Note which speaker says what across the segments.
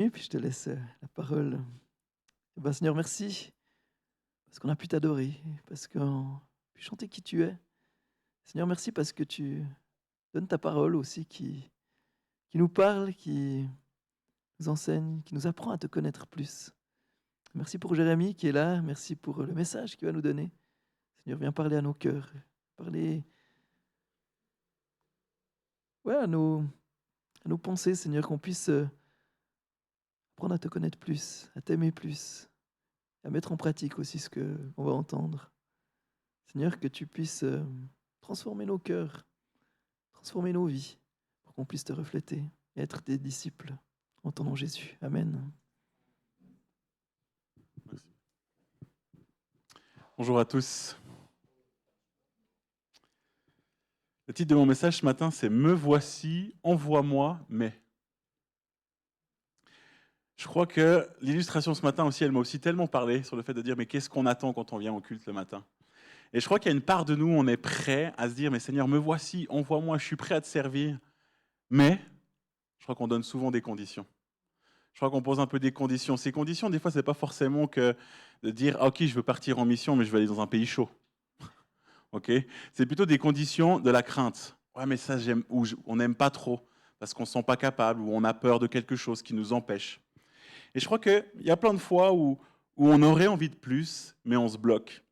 Speaker 1: Et puis je te laisse la parole. Seigneur, merci parce qu'on a pu t'adorer, parce qu'on a pu chanter qui tu es. Seigneur, merci parce que tu donnes ta parole aussi qui nous parle, qui nous enseigne, qui nous apprend à te connaître plus. Merci pour Jérémie qui est là, merci pour le message qu'il va nous donner. Seigneur, viens parler à nos cœurs, parler ouais, à nos pensées, Seigneur, qu'on puisse apprendre à te connaître plus, à t'aimer plus, à mettre en pratique aussi ce qu'on va entendre. Seigneur, que tu puisses transformer nos cœurs, transformer nos vies, pour qu'on puisse te refléter et être des disciples. En ton nom Jésus. Amen.
Speaker 2: Merci. Bonjour à tous. Le titre de mon message ce matin, c'est « Me voici, envoie-moi, mais ». Je crois que l'illustration ce matin aussi, elle m'a aussi tellement parlé sur le fait de dire « Mais qu'est-ce qu'on attend quand on vient au culte le matin ?» Et je crois qu'il y a une part de nous, on est prêt à se dire « Mais Seigneur, me voici, envoie-moi, je suis prêt à te servir. » Mais je crois qu'on donne souvent des conditions. Je crois qu'on pose un peu des conditions. Ces conditions, des fois, ce n'est pas forcément que de dire ah, « Ok, je veux partir en mission, mais je veux aller dans un pays chaud. » Okay, c'est plutôt des conditions de la crainte. Ouais, mais ça, on n'aime pas trop parce qu'on ne se sent pas capable ou on a peur de quelque chose qui nous empêche. Et je crois qu'il y a plein de fois où on aurait envie de plus, mais on se bloque.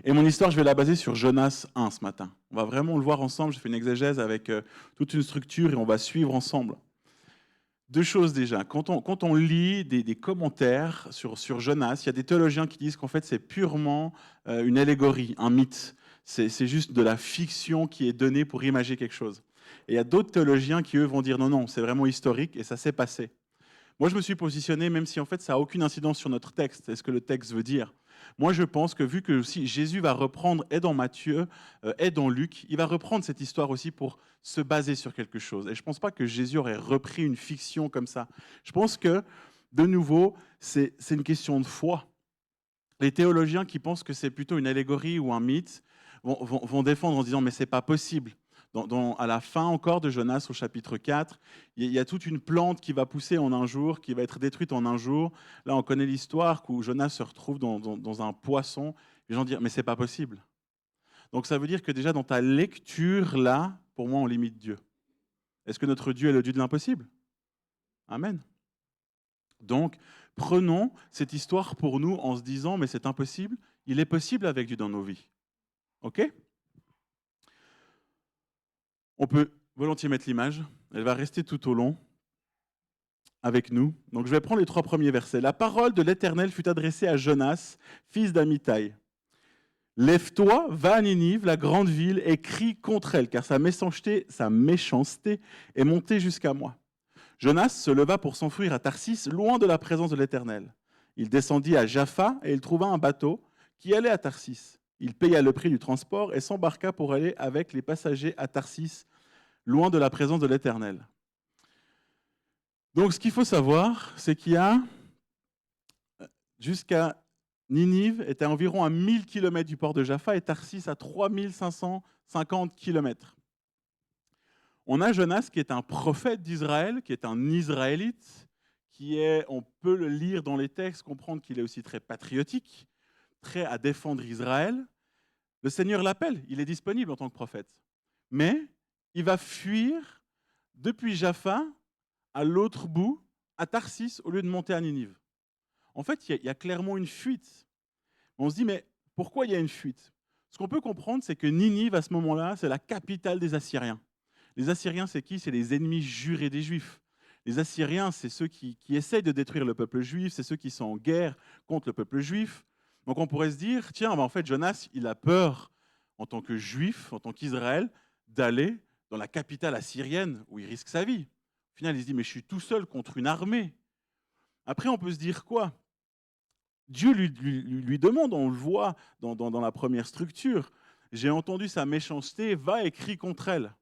Speaker 2: Et mon histoire, je vais la baser sur Jonas 1 ce matin. On va vraiment le voir ensemble. J'ai fait une exégèse avec toute une structure et on va suivre ensemble. Deux choses déjà. Quand on lit des commentaires sur Jonas, il y a des théologiens qui disent qu'en fait c'est purement une allégorie, un mythe. C'est juste de la fiction qui est donnée pour imager quelque chose. Et il y a d'autres théologiens qui, eux, vont dire non, c'est vraiment historique et ça s'est passé. Moi, je me suis positionné, même si en fait ça n'a aucune incidence sur notre texte, c'est ce que le texte veut dire. Moi, je pense que vu que aussi Jésus va reprendre, et dans Matthieu, et dans Luc, il va reprendre cette histoire aussi pour se baser sur quelque chose. Et je ne pense pas que Jésus aurait repris une fiction comme ça. Je pense que, de nouveau, c'est une question de foi. Les théologiens qui pensent que c'est plutôt une allégorie ou un mythe vont défendre en disant « mais c'est pas possible ». À la fin encore de Jonas, au chapitre 4, il y a toute une plante qui va pousser en un jour, qui va être détruite en un jour. Là, on connaît l'histoire où Jonas se retrouve dans un poisson. Les gens disent « mais c'est pas possible ». Donc ça veut dire que déjà dans ta lecture, là, pour moi, on limite Dieu. Est-ce que notre Dieu est le Dieu de l'impossible ? Amen. Donc, prenons cette histoire pour nous en se disant « mais c'est impossible ». Il est possible avec Dieu dans nos vies. OK ? On peut volontiers mettre l'image. Elle va rester tout au long avec nous. Donc je vais prendre les 3 premiers versets. La parole de l'Éternel fut adressée à Jonas, fils d'Amittai. Lève-toi, va à Ninive, la grande ville, et crie contre elle, car sa méchanceté est montée jusqu'à moi. Jonas se leva pour s'enfuir à Tarsis, loin de la présence de l'Éternel. Il descendit à Jaffa et il trouva un bateau qui allait à Tarsis. Il paya le prix du transport et s'embarqua pour aller avec les passagers à Tarsis, loin de la présence de l'Éternel. Donc, ce qu'il faut savoir, c'est qu'il y a jusqu'à Ninive était environ à 1000 km du port de Jaffa et Tarsis à 3550 km. On a Jonas qui est un prophète d'Israël, qui est un Israélite, on peut le lire dans les textes, comprendre qu'il est aussi très patriotique, prêt à défendre Israël. Le Seigneur l'appelle, il est disponible en tant que prophète. Mais il va fuir depuis Jaffa à l'autre bout, à Tarsis, au lieu de monter à Ninive. En fait, il y a clairement une fuite. On se dit, mais pourquoi il y a une fuite ? Ce qu'on peut comprendre, c'est que Ninive, à ce moment-là, c'est la capitale des Assyriens. Les Assyriens, c'est qui ? C'est les ennemis jurés des Juifs. Les Assyriens, c'est ceux qui essayent de détruire le peuple juif, c'est ceux qui sont en guerre contre le peuple juif. Donc on pourrait se dire, tiens, en fait, Jonas, il a peur, en tant que Juif, en tant qu'Israël, d'aller dans la capitale assyrienne, où il risque sa vie. Au final, il se dit, mais je suis tout seul contre une armée. Après, on peut se dire quoi ? Dieu lui demande, on le voit dans la première structure, j'ai entendu sa méchanceté, va et crie contre elle.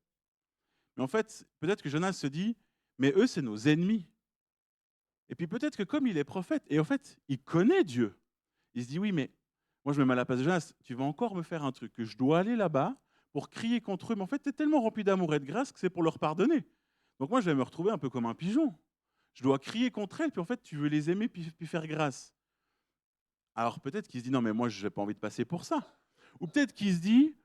Speaker 2: Mais en fait, peut-être que Jonas se dit, mais eux, c'est nos ennemis. Et puis peut-être que comme il est prophète, et en fait, il connaît Dieu, il se dit, oui, mais moi je me mets à la place de Jonas, tu vas encore me faire un truc, que je dois aller là-bas pour crier contre eux, mais en fait, tu es tellement rempli d'amour et de grâce que c'est pour leur pardonner. Donc moi, je vais me retrouver un peu comme un pigeon. Je dois crier contre elles, puis en fait, tu veux les aimer, puis faire grâce. Alors peut-être qu'il se dit, non, mais moi, je n'ai pas envie de passer pour ça. Ou peut-être qu'il se dit,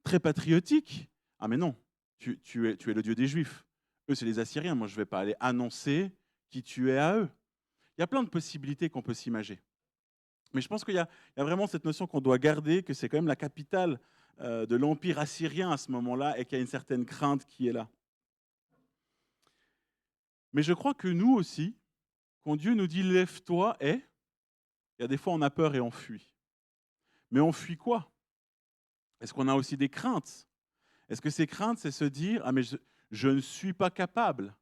Speaker 2: très patriotique, ah mais non, tu es le Dieu des Juifs. Eux, c'est les Assyriens. Moi, je ne vais pas aller annoncer qui tu es à eux. Il y a plein de possibilités qu'on peut s'imaginer. Mais je pense qu'il y a vraiment cette notion qu'on doit garder, que c'est quand même la capitale de l'Empire assyrien à ce moment-là et qu'il y a une certaine crainte qui est là. Mais je crois que nous aussi, quand Dieu nous dit lève-toi, il y a des fois on a peur et on fuit. Mais on fuit quoi? Est-ce qu'on a aussi des craintes? Est-ce que ces craintes, c'est se dire ah mais je ne suis pas capable?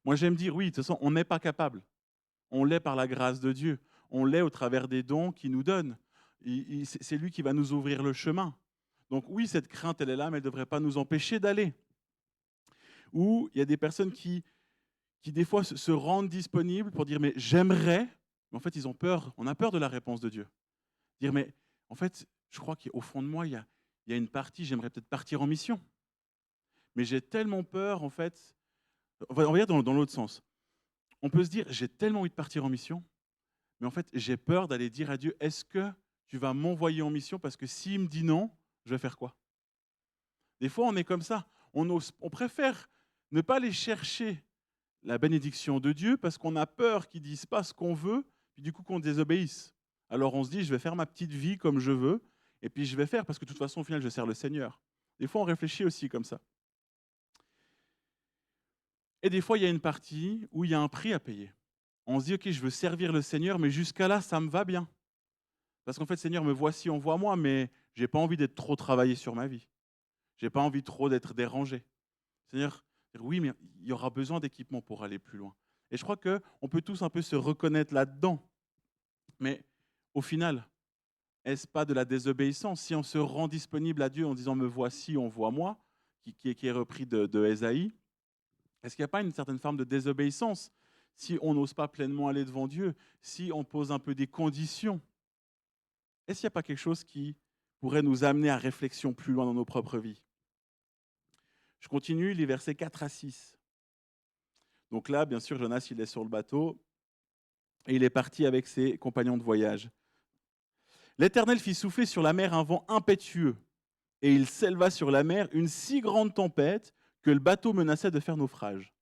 Speaker 2: Moi j'aime dire oui, de toute façon on n'est pas capable. On l'est par la grâce de Dieu. On l'est au travers des dons qu'il nous donne. C'est lui qui va nous ouvrir le chemin. Donc oui, cette crainte, elle est là, mais elle ne devrait pas nous empêcher d'aller. Ou il y a des personnes qui des fois se rendent disponibles pour dire mais j'aimerais, mais en fait ils ont peur, on a peur de la réponse de Dieu. Dire mais en fait, je crois qu'au fond de moi, il y a une partie, j'aimerais peut-être partir en mission. Mais j'ai tellement peur, en fait, on va dire dans l'autre sens. On peut se dire, j'ai tellement envie de partir en mission, mais en fait, j'ai peur d'aller dire à Dieu, est-ce que tu vas m'envoyer en mission? Parce que s'il me dit non, je vais faire quoi? Des fois, on est comme ça. On préfère ne pas aller chercher la bénédiction de Dieu parce qu'on a peur qu'il ne dise pas ce qu'on veut, puis du coup qu'on désobéisse. Alors on se dit, je vais faire ma petite vie comme je veux, et puis je vais faire parce que de toute façon, au final, je sers le Seigneur. Des fois, on réfléchit aussi comme ça. Et des fois, il y a une partie où il y a un prix à payer. On se dit, OK, je veux servir le Seigneur, mais jusqu'à là, ça me va bien. Parce qu'en fait, Seigneur, me voici, envoie-moi, mais je n'ai pas envie d'être trop travaillé sur ma vie. Je n'ai pas envie trop d'être dérangé. Seigneur, oui, mais il y aura besoin d'équipement pour aller plus loin. Et je crois qu'on peut tous un peu se reconnaître là-dedans. Mais au final, est-ce pas de la désobéissance? Si on se rend disponible à Dieu en disant, me voici, envoie-moi, qui est repris de Ésaïe, est-ce qu'il n'y a pas une certaine forme de désobéissance si on n'ose pas pleinement aller devant Dieu, si on pose un peu des conditions? Est-ce qu'il n'y a pas quelque chose qui pourrait nous amener à réflexion plus loin dans nos propres vies? Je continue, les versets 4 à 6. Donc là, bien sûr, Jonas, il est sur le bateau et il est parti avec ses compagnons de voyage. L'Éternel fit souffler sur la mer un vent impétueux et il s'éleva sur la mer une si grande tempête que le bateau menaçait de faire naufrage.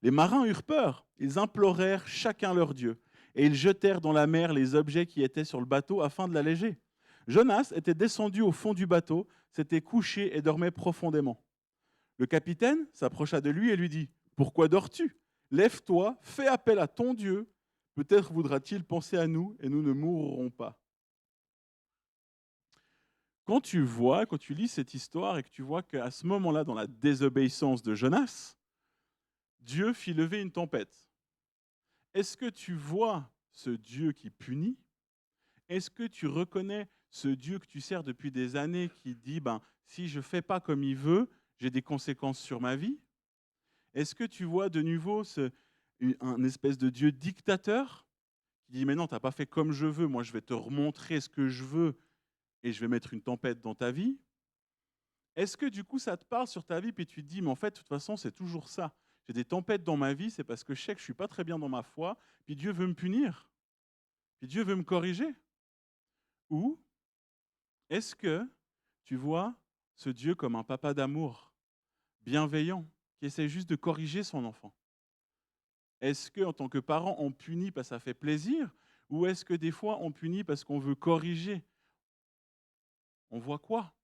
Speaker 2: Les marins eurent peur, ils implorèrent chacun leur Dieu, et ils jetèrent dans la mer les objets qui étaient sur le bateau afin de l'alléger. Jonas était descendu au fond du bateau, s'était couché et dormait profondément. Le capitaine s'approcha de lui et lui dit, « Pourquoi dors-tu? Lève-toi, fais appel à ton Dieu, peut-être voudra-t-il penser à nous et nous ne mourrons pas. » Quand tu lis cette histoire et que tu vois qu'à ce moment-là, dans la désobéissance de Jonas, Dieu fit lever une tempête. Est-ce que tu vois ce Dieu qui punit? Est-ce que tu reconnais ce Dieu que tu sers depuis des années qui dit, si je ne fais pas comme il veut, j'ai des conséquences sur ma vie? Est-ce que tu vois de nouveau un espèce de Dieu dictateur qui dit, mais non, tu n'as pas fait comme je veux, moi je vais te remontrer ce que je veux et je vais mettre une tempête dans ta vie? Est-ce que du coup ça te parle sur ta vie puis tu te dis, mais en fait, de toute façon, c'est toujours ça. J'ai des tempêtes dans ma vie, c'est parce que je sais que je ne suis pas très bien dans ma foi, puis Dieu veut me punir, puis Dieu veut me corriger. Ou est-ce que tu vois ce Dieu comme un papa d'amour, bienveillant, qui essaie juste de corriger son enfant? Est-ce qu'en tant que parent, on punit parce que ça fait plaisir, ou est-ce que des fois, on punit parce qu'on veut corriger? On voit quoi?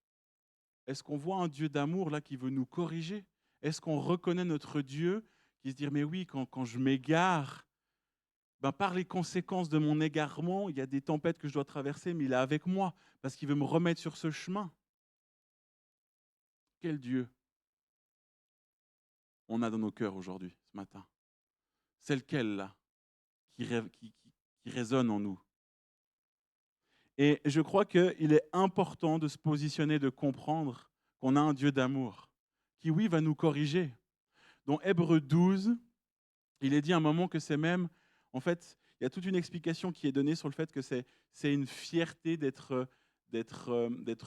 Speaker 2: Est-ce qu'on voit un Dieu d'amour là qui veut nous corriger? Est-ce qu'on reconnaît notre Dieu qui se dit, mais oui, quand je m'égare, par les conséquences de mon égarement, il y a des tempêtes que je dois traverser, mais il est avec moi parce qu'il veut me remettre sur ce chemin. Quel Dieu on a dans nos cœurs aujourd'hui, ce matin? C'est lequel là qui résonne en nous? Et je crois qu'il est important de se positionner, de comprendre qu'on a un Dieu d'amour qui, oui, va nous corriger. Dans Hébreux 12, il est dit à un moment que c'est même, en fait, il y a toute une explication qui est donnée sur le fait que c'est une fierté d'être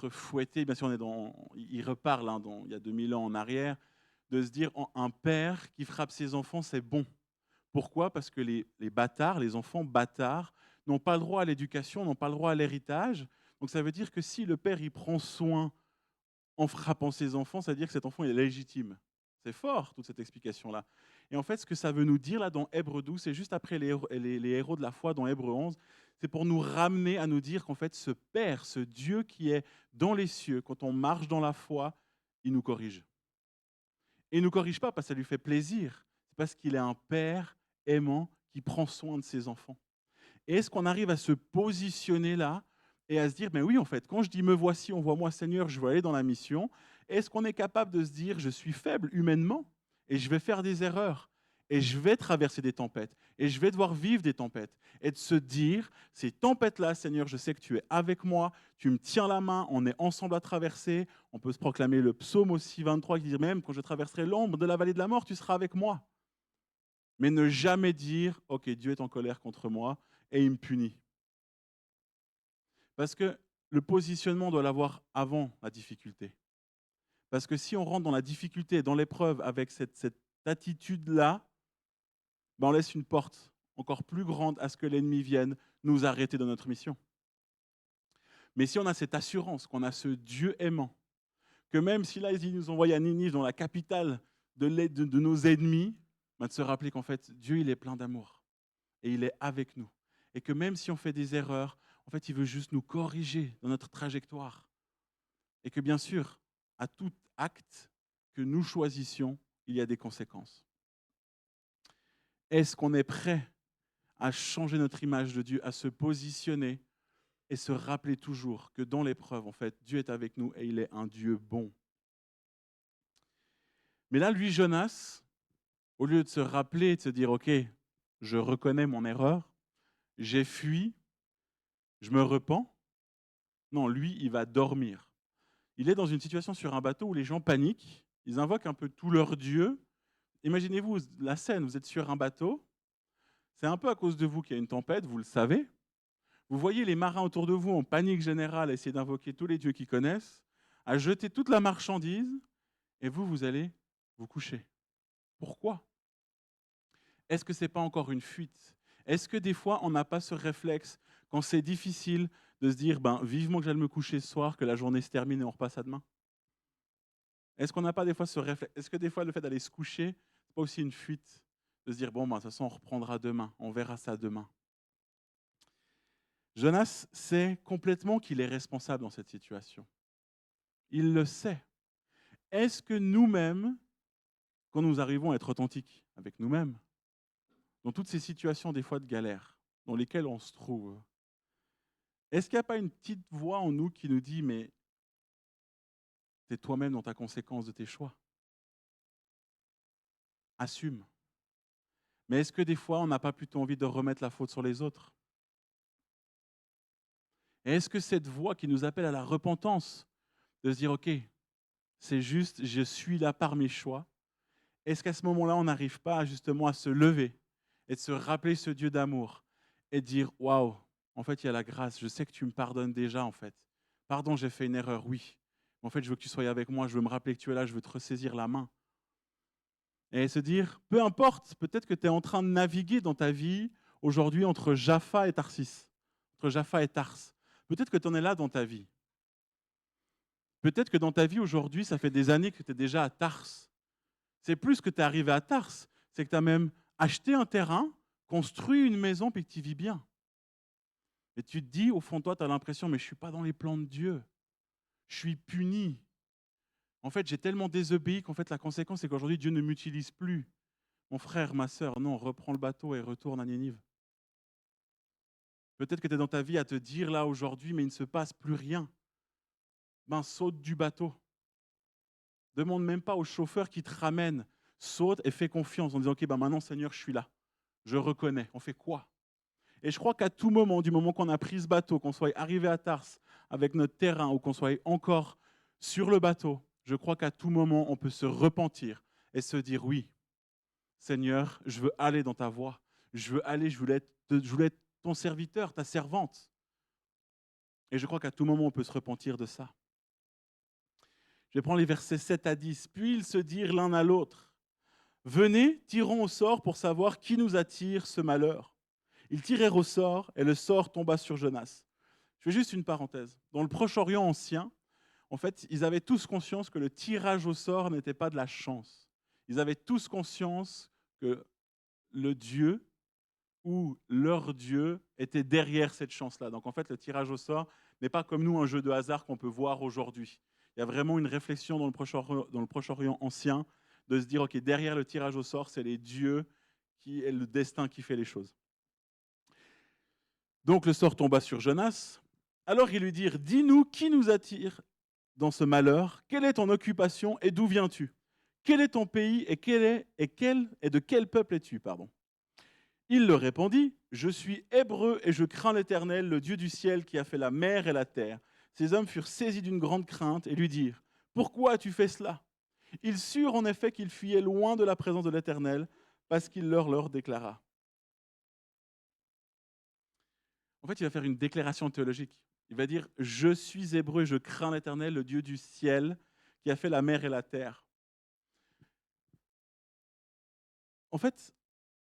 Speaker 2: fouetté. Bien sûr, il reparle il y a 2000 ans en arrière, de se dire un père qui frappe ses enfants, c'est bon. Pourquoi? Parce que les bâtards, les enfants bâtards, n'ont pas le droit à l'éducation, n'ont pas le droit à l'héritage. Donc ça veut dire que si le père il prend soin en frappant ses enfants, ça veut dire que cet enfant est légitime. C'est fort, toute cette explication-là. Et en fait, ce que ça veut nous dire là dans Hébreux 12, c'est juste après les héros de la foi dans Hébreux 11, c'est pour nous ramener à nous dire qu'en fait, ce Père, ce Dieu qui est dans les cieux, quand on marche dans la foi, il nous corrige. Et il ne nous corrige pas parce que ça lui fait plaisir, c'est parce qu'il est un Père aimant qui prend soin de ses enfants. Et est-ce qu'on arrive à se positionner là et à se dire, mais oui, en fait, quand je dis me voici, envoie-moi Seigneur, je veux aller dans la mission, est-ce qu'on est capable de se dire, je suis faible humainement et je vais faire des erreurs et je vais traverser des tempêtes et je vais devoir vivre des tempêtes et de se dire, ces tempêtes-là, Seigneur, je sais que tu es avec moi, tu me tiens la main, on est ensemble à traverser. On peut se proclamer le psaume aussi 23 qui dit même, quand je traverserai l'ombre de la vallée de la mort, tu seras avec moi. Mais ne jamais dire, ok, Dieu est en colère contre moi et il me punit. Parce que le positionnement, on doit l'avoir avant la difficulté. Parce que si on rentre dans la difficulté, dans l'épreuve, avec cette attitude-là, ben on laisse une porte encore plus grande à ce que l'ennemi vienne nous arrêter dans notre mission. Mais si on a cette assurance qu'on a ce Dieu aimant, que même si là, il nous envoie à Ninive, dans la capitale de nos ennemis, ben de se rappeler qu'en fait, Dieu, il est plein d'amour. Et il est avec nous. Et que même si on fait des erreurs, en fait, il veut juste nous corriger dans notre trajectoire. Et que bien sûr, à tout acte que nous choisissions, il y a des conséquences. Est-ce qu'on est prêt à changer notre image de Dieu, à se positionner et se rappeler toujours que dans l'épreuve, en fait, Dieu est avec nous et il est un Dieu bon. Mais là, lui, Jonas, au lieu de se rappeler et de se dire, OK, je reconnais mon erreur, j'ai fui, je me repens, non, lui, il va dormir. Il est dans une situation sur un bateau où les gens paniquent, ils invoquent un peu tous leurs dieux. Imaginez-vous la scène, vous êtes sur un bateau, c'est un peu à cause de vous qu'il y a une tempête, vous le savez. Vous voyez les marins autour de vous en panique générale, à essayer d'invoquer tous les dieux qu'ils connaissent, à jeter toute la marchandise, et vous, vous allez vous coucher. Pourquoi? Est-ce que ce n'est pas encore une fuite? Est-ce que des fois, on n'a pas ce réflexe, quand c'est difficile, de se dire, ben, vivement que j'aille me coucher ce soir, que la journée se termine et on repasse à demain? Est-ce qu'on n'a pas des fois ce réflexe? Est-ce que des fois, le fait d'aller se coucher, ce n'est pas aussi une fuite? De se dire, bon, ben, de toute façon, on reprendra demain, on verra ça demain. Jonas sait complètement qu'il est responsable dans cette situation. Il le sait. Est-ce que nous-mêmes, quand nous arrivons à être authentiques avec nous-mêmes, dans toutes ces situations des fois de galère, dans lesquelles on se trouve, est-ce qu'il n'y a pas une petite voix en nous qui nous dit, mais c'est toi-même dans ta conséquence de tes choix? Assume. Mais est-ce que des fois, on n'a pas plutôt envie de remettre la faute sur les autres? Et est-ce que cette voix qui nous appelle à la repentance, de se dire, OK, c'est juste, je suis là par mes choix, est-ce qu'à ce moment-là, on n'arrive pas justement à se lever et de se rappeler ce Dieu d'amour et de dire, waouh, en fait, il y a la grâce, je sais que tu me pardonnes déjà, en fait. Pardon, j'ai fait une erreur, oui. Mais en fait, je veux que tu sois avec moi, je veux me rappeler que tu es là, je veux te ressaisir la main. Et se dire, peu importe, peut-être que tu es en train de naviguer dans ta vie aujourd'hui entre Jaffa et Tarsis, entre Jaffa et Tars. Peut-être que tu en es là dans ta vie. Peut-être que dans ta vie aujourd'hui, ça fait des années que tu es déjà à Tars. C'est plus que tu es arrivé à Tars, c'est que tu as même acheté un terrain, construit une maison, puis que tu vis bien. Et tu te dis, au fond de toi, tu as l'impression, mais je ne suis pas dans les plans de Dieu. Je suis puni. En fait, j'ai tellement désobéi qu'en fait, la conséquence, c'est qu'aujourd'hui, Dieu ne m'utilise plus. Mon frère, ma sœur, non, reprends le bateau et retourne à Ninive. Peut-être que tu es dans ta vie à te dire là aujourd'hui, mais il ne se passe plus rien. Ben, saute du bateau. Demande même pas au chauffeur qui te ramène. Saute et fais confiance en disant, OK, ben maintenant, Seigneur, je suis là. Je reconnais. On fait quoi? Et je crois qu'à tout moment, du moment qu'on a pris ce bateau, qu'on soit arrivé à Tars avec notre terrain ou qu'on soit encore sur le bateau, je crois qu'à tout moment, on peut se repentir et se dire, oui, Seigneur, je veux aller dans ta voie. Je veux aller, je voulais être ton serviteur, ta servante. Et je crois qu'à tout moment, on peut se repentir de ça. Je vais prendre les versets 7 à 10. Puis ils se dirent l'un à l'autre, Venez, tirons au sort pour savoir qui nous attire ce malheur. Ils tirèrent au sort et le sort tomba sur Jonas. Je fais juste une parenthèse. Dans le Proche-Orient ancien, en fait, ils avaient tous conscience que le tirage au sort n'était pas de la chance. Ils avaient tous conscience que le Dieu ou leur Dieu était derrière cette chance-là. Donc en fait, le tirage au sort n'est pas comme nous un jeu de hasard qu'on peut voir aujourd'hui. Il y a vraiment une réflexion dans le Proche-Orient ancien de se dire, OK, derrière le tirage au sort, c'est les dieux qui est le destin qui fait les choses. Donc le sort tomba sur Jonas. Alors ils lui dirent, dis-nous qui nous attire dans ce malheur, quelle est ton occupation et d'où viens-tu? Quel est ton pays et de quel peuple es-tu? Il leur répondit, je suis hébreu et je crains l'Éternel, le Dieu du ciel qui a fait la mer et la terre. Ces hommes furent saisis d'une grande crainte et lui dirent, pourquoi as-tu fait cela? Ils surent en effet qu'ils fuyaient loin de la présence de l'Éternel parce qu'il leur déclara. En fait, il va faire une déclaration théologique. Il va dire, je suis hébreu, je crains l'Éternel, le Dieu du ciel qui a fait la mer et la terre. En fait,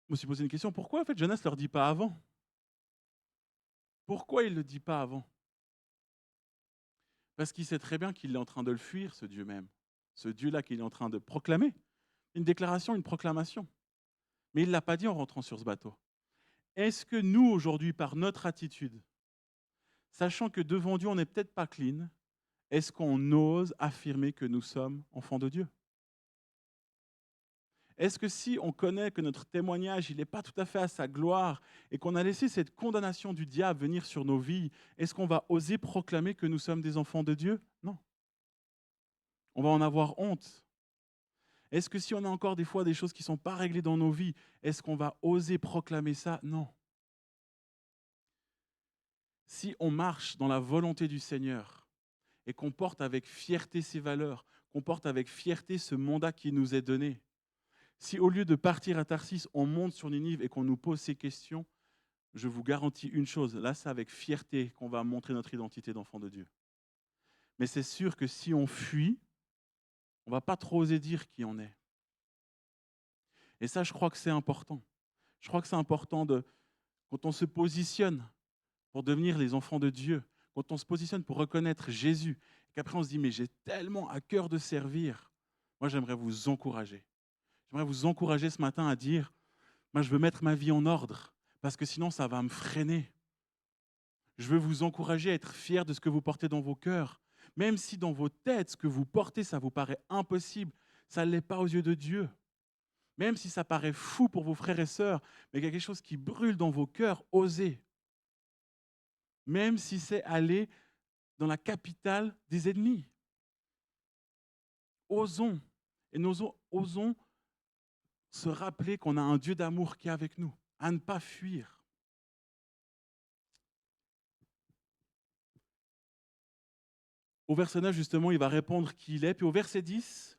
Speaker 2: je me suis posé une question, pourquoi en fait Jonas ne leur dit pas avant? Pourquoi il ne le dit pas avant? Parce qu'il sait très bien qu'il est en train de le fuir, ce Dieu même. Ce Dieu-là qu'il est en train de proclamer. Une déclaration, une proclamation. Mais il ne l'a pas dit en rentrant sur ce bateau. Est-ce que nous, aujourd'hui, par notre attitude, sachant que devant Dieu, on n'est peut-être pas clean, est-ce qu'on ose affirmer que nous sommes enfants de Dieu? Est-ce que si on connaît que notre témoignage, il n'est pas tout à fait à sa gloire et qu'on a laissé cette condamnation du diable venir sur nos vies, est-ce qu'on va oser proclamer que nous sommes des enfants de Dieu? Non. On va en avoir honte. Est-ce que si on a encore des fois des choses qui ne sont pas réglées dans nos vies, est-ce qu'on va oser proclamer ça? Non. Si on marche dans la volonté du Seigneur et qu'on porte avec fierté ses valeurs, qu'on porte avec fierté ce mandat qui nous est donné, si au lieu de partir à Tarsis, on monte sur Ninive et qu'on nous pose ces questions, je vous garantis une chose, là c'est avec fierté qu'on va montrer notre identité d'enfant de Dieu. Mais c'est sûr que si on fuit, on ne va pas trop oser dire qui on est. Et ça, je crois que c'est important. Je crois que c'est important quand on se positionne pour devenir les enfants de Dieu, quand on se positionne pour reconnaître Jésus, et qu'après on se dit, mais j'ai tellement à cœur de servir, moi j'aimerais vous encourager. J'aimerais vous encourager ce matin à dire, moi je veux mettre ma vie en ordre, parce que sinon ça va me freiner. Je veux vous encourager à être fiers de ce que vous portez dans vos cœurs, même si dans vos têtes, ce que vous portez, ça vous paraît impossible, ça ne l'est pas aux yeux de Dieu. Même si ça paraît fou pour vos frères et sœurs, mais il y a quelque chose qui brûle dans vos cœurs, osez. Même si c'est aller dans la capitale des ennemis. Osons. Et nous osons se rappeler qu'on a un Dieu d'amour qui est avec nous, à ne pas fuir. Au verset 9, justement, il va répondre qui il est. Puis au verset 10,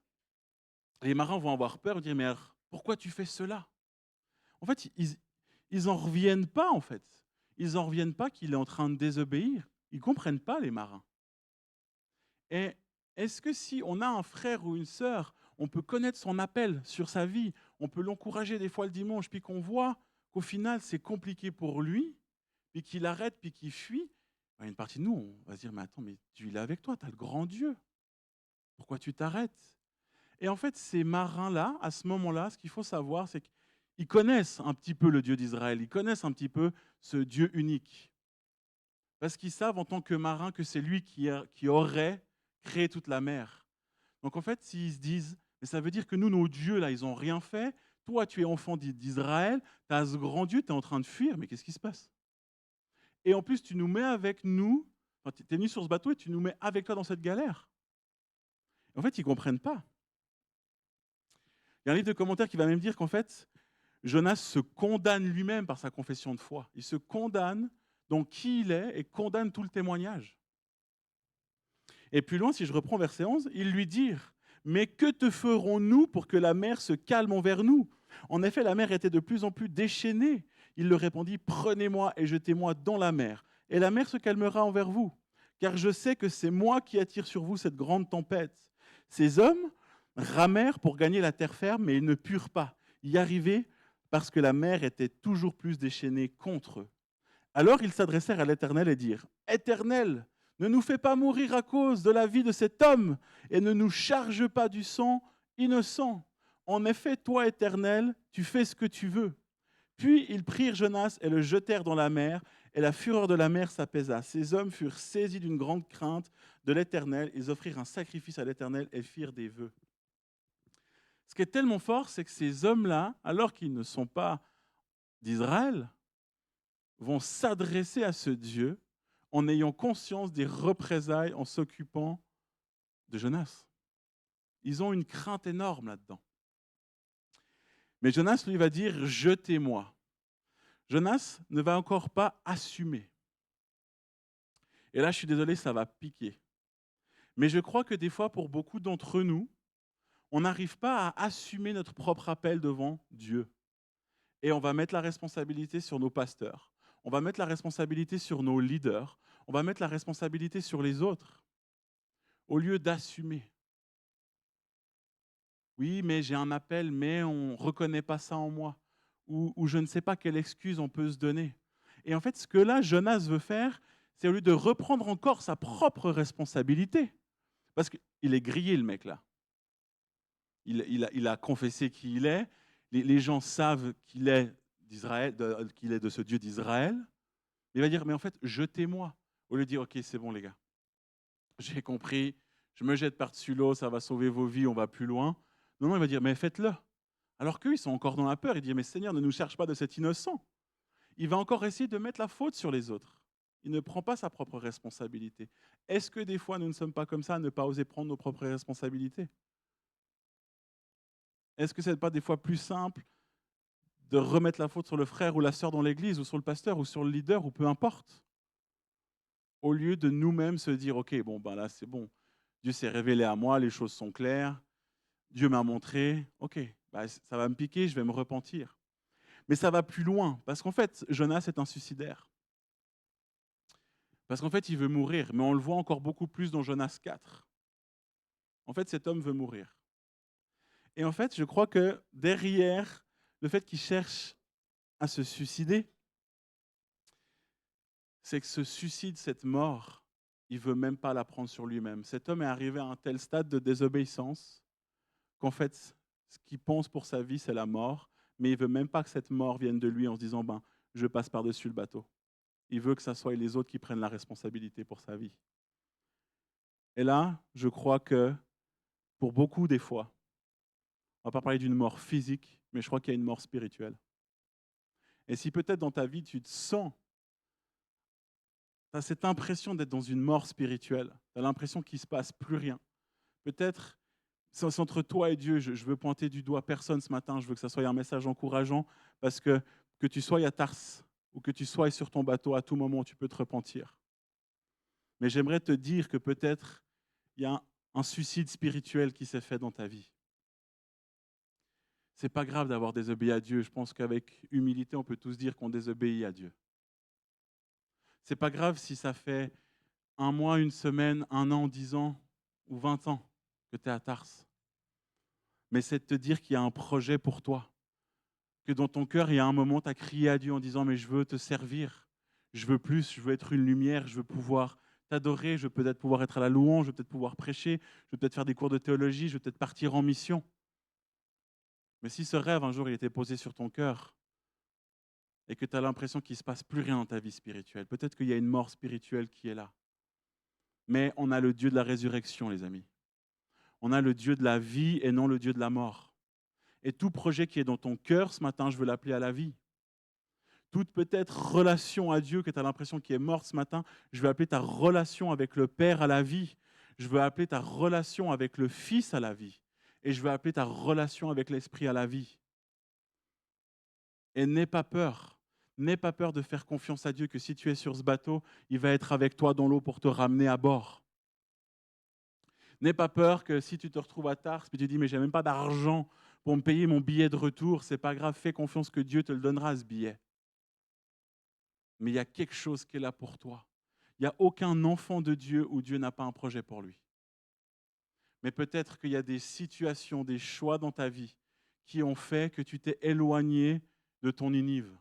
Speaker 2: les marins vont avoir peur et dire, mais pourquoi tu fais cela? En fait, ils n'en reviennent pas, en fait. Ils n'en reviennent pas qu'il est en train de désobéir. Ils ne comprennent pas, les marins. Et est-ce que si on a un frère ou une sœur, on peut connaître son appel sur sa vie, on peut l'encourager des fois le dimanche, puis qu'on voit qu'au final, c'est compliqué pour lui, puis qu'il arrête, puis qu'il fuit, une partie de nous, on va se dire, mais attends, mais tu es avec toi, tu as le grand Dieu. Pourquoi tu t'arrêtes? Et en fait, ces marins-là, à ce moment-là, ce qu'il faut savoir, c'est qu'ils connaissent un petit peu le Dieu d'Israël, ils connaissent un petit peu ce Dieu unique. Parce qu'ils savent en tant que marins que c'est lui qui aurait créé toute la mer. Donc en fait, s'ils se disent, mais ça veut dire que nous, nos dieux, là, ils n'ont rien fait, toi, tu es enfant d'Israël, tu as ce grand Dieu, tu es en train de fuir, mais qu'est-ce qui se passe? Et en plus, tu nous mets avec nous, enfin, tu es venu sur ce bateau et tu nous mets avec toi dans cette galère. En fait, ils ne comprennent pas. Il y a un livre de commentaires qui va même dire qu'en fait, Jonas se condamne lui-même par sa confession de foi. Il se condamne dans qui il est et condamne tout le témoignage. Et plus loin, si je reprends verset 11, ils lui dirent, « Mais que te ferons-nous pour que la mer se calme envers nous ?» En effet, la mer était de plus en plus déchaînée. Il leur répondit, « Prenez-moi et jetez-moi dans la mer, et la mer se calmera envers vous, car je sais que c'est moi qui attire sur vous cette grande tempête. » Ces hommes ramèrent pour gagner la terre ferme, mais ils ne purent pas y arriver parce que la mer était toujours plus déchaînée contre eux. Alors ils s'adressèrent à l'Éternel et dirent, « Éternel, ne nous fais pas mourir à cause de la vie de cet homme et ne nous charge pas du sang innocent. En effet, toi, Éternel, tu fais ce que tu veux. » Puis ils prirent Jonas et le jetèrent dans la mer, et la fureur de la mer s'apaisa. Ces hommes furent saisis d'une grande crainte de l'Éternel. Ils offrirent un sacrifice à l'Éternel et firent des vœux. Ce qui est tellement fort, c'est que ces hommes-là, alors qu'ils ne sont pas d'Israël, vont s'adresser à ce Dieu en ayant conscience des représailles en s'occupant de Jonas. Ils ont une crainte énorme là-dedans. Mais Jonas, lui, va dire « jetez-moi ». Jonas ne va encore pas assumer. Et là, je suis désolé, ça va piquer. Mais je crois que des fois, pour beaucoup d'entre nous, on n'arrive pas à assumer notre propre appel devant Dieu. Et on va mettre la responsabilité sur nos pasteurs. On va mettre la responsabilité sur nos leaders. On va mettre la responsabilité sur les autres, au lieu d'assumer. Oui, mais j'ai un appel, mais on ne reconnaît pas ça en moi. Ou je ne sais pas quelle excuse on peut se donner. Et en fait, ce que là, Jonas veut faire, c'est au lieu de reprendre encore sa propre responsabilité, parce qu'il est grillé, le mec, là. Il a confessé qui il est. Les gens savent qu'il est d'Israël, qu'il est de ce Dieu d'Israël. Il va dire, mais en fait, jetez-moi. Au lieu de dire, ok, c'est bon, les gars. J'ai compris, je me jette par-dessus l'eau, ça va sauver vos vies, on va plus loin. Non, il va dire, mais faites-le. Alors qu'eux, ils sont encore dans la peur. Il dit, mais Seigneur, ne nous cherche pas de cet innocent. Il va encore essayer de mettre la faute sur les autres. Il ne prend pas sa propre responsabilité. Est-ce que des fois, nous ne sommes pas comme ça, à ne pas oser prendre nos propres responsabilités? Est-ce que ce n'est pas des fois plus simple de remettre la faute sur le frère ou la sœur dans l'église, ou sur le pasteur, ou sur le leader, ou peu importe, au lieu de nous-mêmes se dire, ok, bon, ben là, c'est bon. Dieu s'est révélé à moi, les choses sont claires. Dieu m'a montré, ok, bah, ça va me piquer, je vais me repentir. Mais ça va plus loin, parce qu'en fait, Jonas est un suicidaire. Parce qu'en fait, il veut mourir, mais on le voit encore beaucoup plus dans Jonas 4. En fait, cet homme veut mourir. Et en fait, je crois que derrière le fait qu'il cherche à se suicider, c'est que ce suicide, cette mort, il ne veut même pas la prendre sur lui-même. Cet homme est arrivé à un tel stade de désobéissance qu'en fait, ce qu'il pense pour sa vie, c'est la mort, mais il ne veut même pas que cette mort vienne de lui en se disant, ben, je passe par-dessus le bateau. Il veut que ce soit les autres qui prennent la responsabilité pour sa vie. Et là, je crois que pour beaucoup des fois, on ne va pas parler d'une mort physique, mais je crois qu'il y a une mort spirituelle. Et si peut-être dans ta vie, tu te sens, tu as cette impression d'être dans une mort spirituelle, tu as l'impression qu'il ne se passe plus rien. Peut-être c'est entre toi et Dieu, je veux pointer du doigt personne ce matin, je veux que ça soit un message encourageant, parce que tu sois à Tarse ou que tu sois sur ton bateau, à tout moment, tu peux te repentir. Mais j'aimerais te dire que peut-être il y a un suicide spirituel qui s'est fait dans ta vie. C'est pas grave d'avoir désobéi à Dieu. Je pense qu'avec humilité, on peut tous dire qu'on désobéit à Dieu. C'est pas grave si ça fait 1 mois, 1 semaine, 1 an, 10 ans ou 20 ans que tu es à Tarse. Mais c'est de te dire qu'il y a un projet pour toi. Que dans ton cœur, il y a un moment, tu as crié à Dieu en disant « mais je veux te servir, je veux plus, je veux être une lumière, je veux pouvoir t'adorer, je veux peut-être pouvoir être à la louange, je veux peut-être pouvoir prêcher, je veux peut-être faire des cours de théologie, je veux peut-être partir en mission. » Mais si ce rêve, un jour, il était posé sur ton cœur et que tu as l'impression qu'il ne se passe plus rien dans ta vie spirituelle, peut-être qu'il y a une mort spirituelle qui est là. Mais on a le Dieu de la résurrection, les amis. On a le Dieu de la vie et non le Dieu de la mort. Et tout projet qui est dans ton cœur ce matin, je veux l'appeler à la vie. Toute peut-être relation à Dieu que tu as l'impression qui est morte ce matin, je veux appeler ta relation avec le Père à la vie. Je veux appeler ta relation avec le Fils à la vie. Et je veux appeler ta relation avec l'Esprit à la vie. Et n'aie pas peur. N'aie pas peur de faire confiance à Dieu que si tu es sur ce bateau, il va être avec toi dans l'eau pour te ramener à bord. N'aie pas peur que si tu te retrouves à Tarse, puis tu dis « mais je n'ai même pas d'argent pour me payer mon billet de retour », c'est pas grave, fais confiance que Dieu te le donnera ce billet. Mais il y a quelque chose qui est là pour toi. Il n'y a aucun enfant de Dieu où Dieu n'a pas un projet pour lui. Mais peut-être qu'il y a des situations, des choix dans ta vie qui ont fait que tu t'es éloigné de ton Ninive.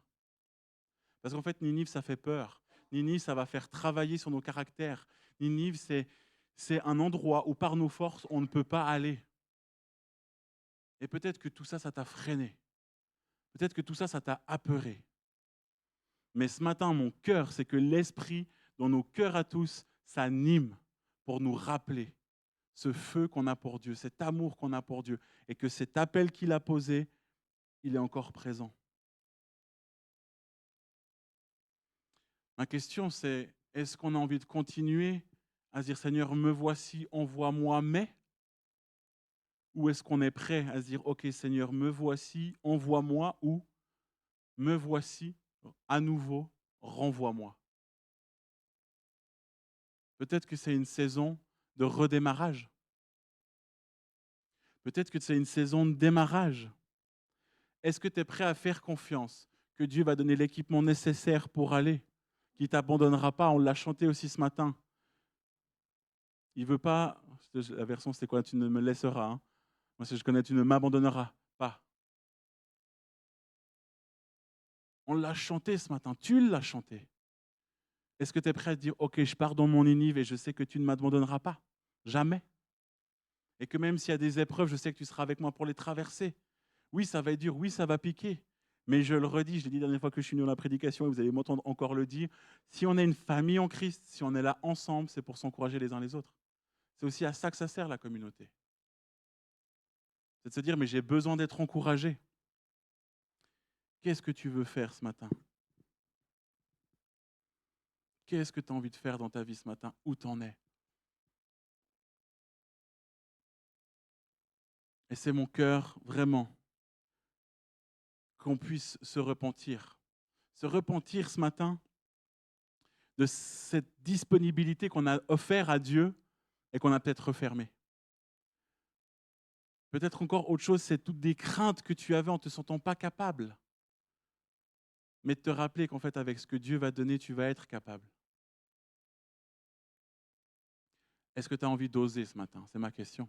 Speaker 2: Parce qu'en fait, Ninive, ça fait peur. Ninive, ça va faire travailler sur nos caractères. Ninive, c'est un endroit où par nos forces, on ne peut pas aller. Et peut-être que tout ça, ça t'a freiné. Peut-être que tout ça, ça t'a apeuré. Mais ce matin, mon cœur, c'est que l'Esprit, dans nos cœurs à tous, s'anime pour nous rappeler ce feu qu'on a pour Dieu, cet amour qu'on a pour Dieu, et que cet appel qu'il a posé, il est encore présent. Ma question, c'est, est-ce qu'on a envie de continuer à se dire, Seigneur, me voici, envoie-moi, mais? Ou est-ce qu'on est prêt à se dire, OK, Seigneur, me voici, envoie-moi, ou me voici, à nouveau, renvoie-moi? Peut-être que c'est une saison de redémarrage. Peut-être que c'est une saison de démarrage. Est-ce que tu es prêt à faire confiance que Dieu va donner l'équipement nécessaire pour aller, qu'il ne t'abandonnera pas? On l'a chanté aussi ce matin. Il ne veut pas, la version c'est quoi? Tu ne me laisseras. Hein. Moi, si je connais, tu ne m'abandonneras pas. On l'a chanté ce matin, tu l'as chanté. Est-ce que tu es prêt à dire, OK, je pars dans mon Ninive et je sais que tu ne m'abandonneras pas? Jamais. Et que même s'il y a des épreuves, je sais que tu seras avec moi pour les traverser. Oui, ça va être dur, oui, ça va piquer. Mais je le redis, je l'ai dit la dernière fois que je suis venu dans la prédication et vous allez m'entendre encore le dire, si on est une famille en Christ, si on est là ensemble, c'est pour s'encourager les uns les autres. C'est aussi à ça que ça sert la communauté. C'est de se dire, mais j'ai besoin d'être encouragé. Qu'est-ce que tu veux faire ce matin? Qu'est-ce que tu as envie de faire dans ta vie ce matin? Où t'en es? Et c'est mon cœur, vraiment, qu'on puisse se repentir. Se repentir ce matin de cette disponibilité qu'on a offerte à Dieu et qu'on a peut-être refermée. Peut-être encore autre chose, c'est toutes des craintes que tu avais en ne te sentant pas capable. Mais de te rappeler qu'en fait, avec ce que Dieu va donner, tu vas être capable. Est-ce que tu as envie d'oser ce matin? C'est ma question.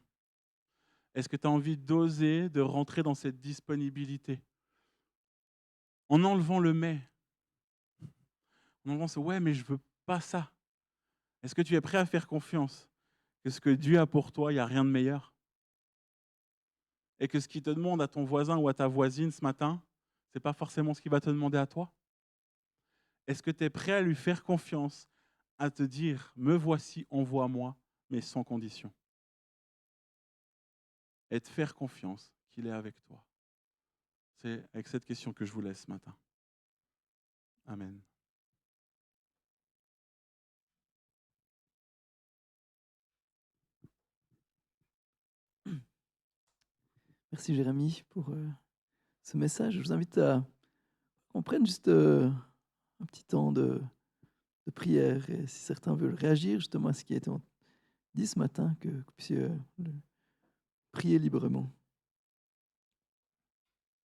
Speaker 2: Est-ce que tu as envie d'oser, de rentrer dans cette disponibilité? En enlevant le mais. En enlevant ce ouais, mais je ne veux pas ça. Est-ce que tu es prêt à faire confiance que ce que Dieu a pour toi, il n'y a rien de meilleur? Et que ce qu'il te demande à ton voisin ou à ta voisine ce matin, ce n'est pas forcément ce qu'il va te demander à toi? Est-ce que tu es prêt à lui faire confiance, à te dire, me voici, envoie-moi, mais sans condition? Et te faire confiance qu'il est avec toi. C'est avec cette question que je vous laisse ce matin. Amen.
Speaker 1: Merci Jérémy pour ce message. Je vous invite à qu'on prenne juste un petit temps de prière. Et si certains veulent réagir justement à ce qui a été dit ce matin, que vous puissiez prier librement.